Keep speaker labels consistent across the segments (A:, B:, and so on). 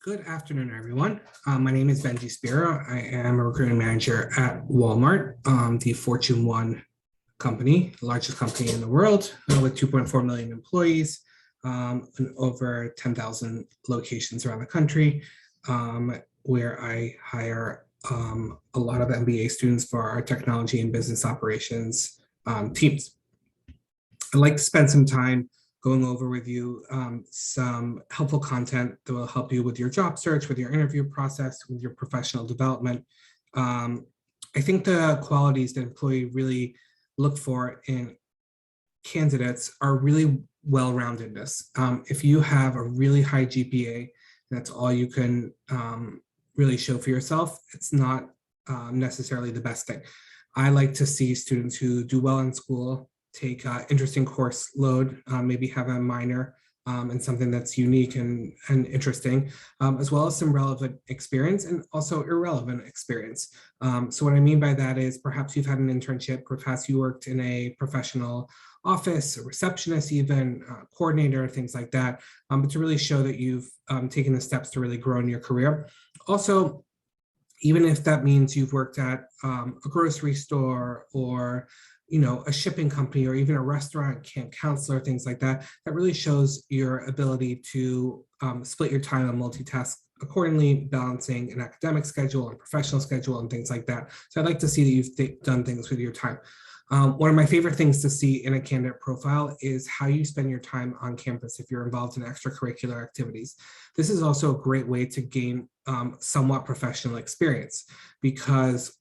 A: Good afternoon, everyone. My name is Benjy Spiro. I am a recruiting manager at Walmart, the Fortune 1 company, the largest company in the world, with 2.4 million employees and over 10,000 locations around the country, where I hire a lot of MBA students for our technology and business operations teams. I'd like to spend some time going over with you some helpful content that will help you with your job search, with your interview process, with your professional development. I think the qualities that employees really look for in candidates are really well-roundedness. If you have a really high GPA, that's all you can really show for yourself, it's not necessarily the best thing. I like to see students who do well in school, take interesting course load, maybe have a minor and something that's unique and interesting, as well as some relevant experience and also irrelevant experience. So what I mean by that is perhaps you've had an internship, perhaps you worked in a professional office, a receptionist even, coordinator, things like that, but to really show that you've taken the steps to really grow in your career. Also, even if that means you've worked at a grocery store or a shipping company or even a restaurant, camp counselor, things like that, that really shows your ability to split your time and multitask accordingly, balancing an academic schedule and professional schedule and things like that. So I'd like to see that you've done things with your time. One of my favorite things to see in a candidate profile is how you spend your time on campus if you're involved in extracurricular activities. This is also a great way to gain somewhat professional experience, because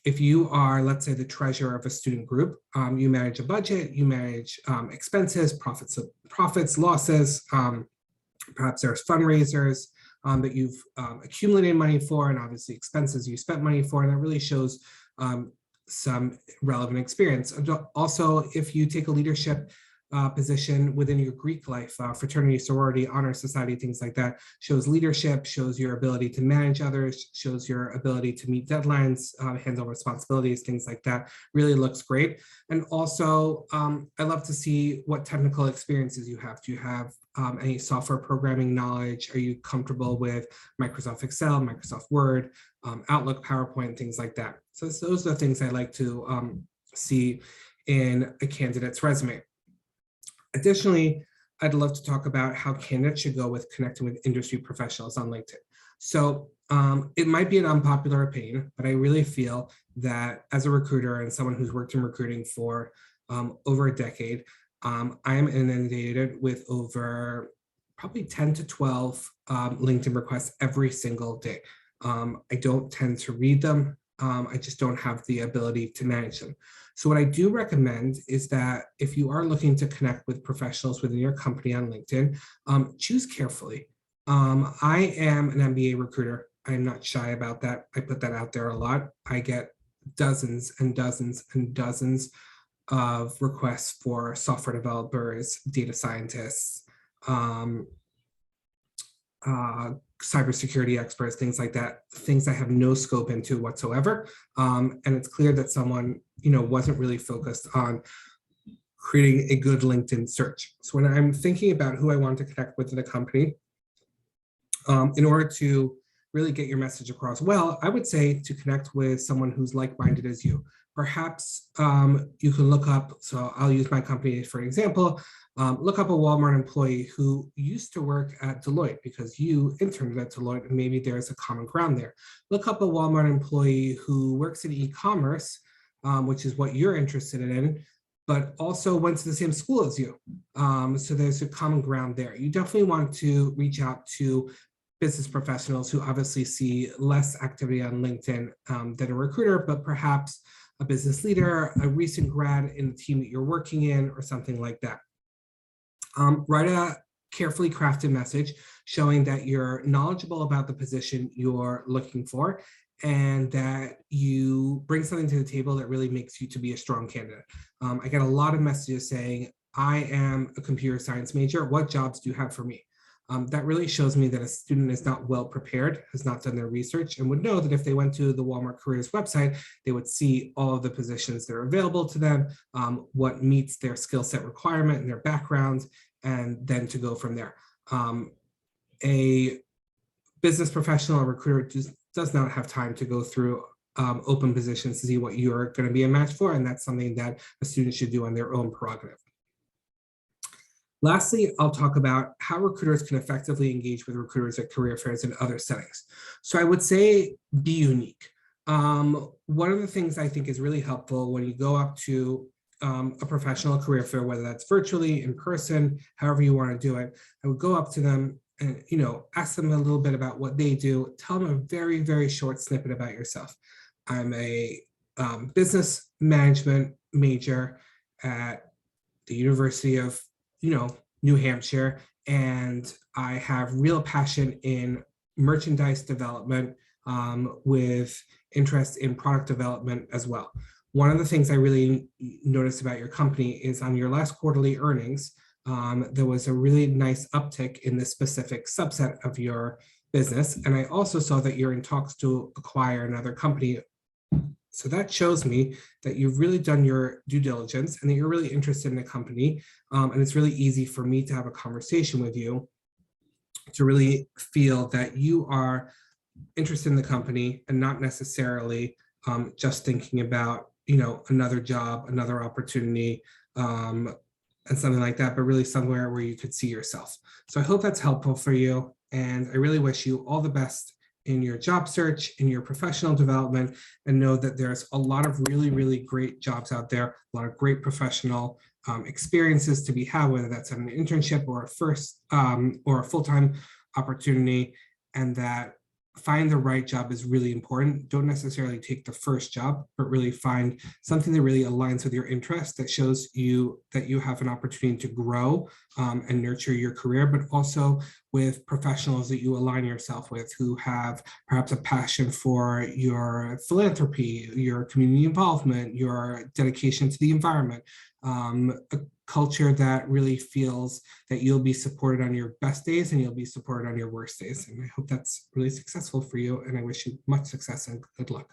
A: if you are, let's say, the treasurer of a student group, you manage a budget, you manage expenses, profits, losses, perhaps there's fundraisers that you've accumulated money for, and obviously expenses you spent money for, and that really shows some relevant experience. Also, if you take a leadership position within your Greek life, fraternity, sorority, honor society, things like that, shows leadership, shows your ability to manage others, shows your ability to meet deadlines, handle responsibilities, things like that. Really looks great. And also, I love to see what technical experiences you have. Do you have any software programming knowledge? Are you comfortable with Microsoft Excel, Microsoft Word, Outlook, PowerPoint, things like that? So those are the things I like to see in a candidate's resume. Additionally, I'd love to talk about how candidates should go with connecting with industry professionals on LinkedIn. So it might be an unpopular opinion, but I really feel that as a recruiter and someone who's worked in recruiting for over a decade, I am inundated with over probably 10 to 12 LinkedIn requests every single day. I don't tend to read them. I just don't have the ability to manage them. So what I do recommend is that if you are looking to connect with professionals within your company on LinkedIn, choose carefully. I am an MBA recruiter. I'm not shy about that. I put that out there a lot. I get dozens and dozens and dozens of requests for software developers, data scientists, cybersecurity experts, things like that, things I have no scope into whatsoever. And it's clear that someone, wasn't really focused on creating a good LinkedIn search. So when I'm thinking about who I want to connect with in a company, in order to really get your message across well, I would say to connect with someone who's like-minded as you. Perhaps you can look up, so I'll use my company for an example, look up a Walmart employee who used to work at Deloitte because you interned at Deloitte and maybe there's a common ground there. Look up a Walmart employee who works in e-commerce, which is what you're interested in, but also went to the same school as you. So there's a common ground there. You definitely want to reach out to business professionals who obviously see less activity on LinkedIn than a recruiter, but perhaps a business leader, a recent grad in the team that you're working in, or something like that. Write a carefully crafted message showing that you're knowledgeable about the position you're looking for and that you bring something to the table that really makes you to be a strong candidate. I get a lot of messages saying, I am a computer science major. What jobs do you have for me? That really shows me that a student is not well prepared, has not done their research, and would know that if they went to the Walmart Careers website, they would see all of the positions that are available to them, what meets their skill set requirement and their background, and then to go from there. A business professional or recruiter just does not have time to go through open positions to see what you're going to be a match for, and that's something that a student should do on their own prerogative. Lastly, I'll talk about how recruiters can effectively engage with recruiters at career fairs and other settings. So I would say be unique. One of the things I think is really helpful when you go up to a professional career fair, whether that's virtually, in person, however you want to do it, I would go up to them and ask them a little bit about what they do. Tell them a very, very short snippet about yourself. I'm a business management major at the University of New Hampshire, and I have real passion in merchandise development with interest in product development as well. One of the things I really noticed about your company is on your last quarterly earnings, there was a really nice uptick in this specific subset of your business. And I also saw that you're in talks to acquire another company. So that shows me that you've really done your due diligence and that you're really interested in the company. And it's really easy for me to have a conversation with you to really feel that you are interested in the company and not necessarily just thinking about, another job, another opportunity, and something like that, but really somewhere where you could see yourself. So I hope that's helpful for you. And I really wish you all the best in your job search, in your professional development, and know that there's a lot of really, really great jobs out there, a lot of great professional experiences to be had, whether that's an internship or a full-time opportunity, and that find the right job is really important. Don't necessarily take the first job, but really find something that really aligns with your interests, that shows you that you have an opportunity to grow and nurture your career, but also with professionals that you align yourself with who have perhaps a passion for your philanthropy, your community involvement, your dedication to the environment, a culture that really feels that you'll be supported on your best days and you'll be supported on your worst days. And I hope that's really successful for you. And I wish you much success and good luck.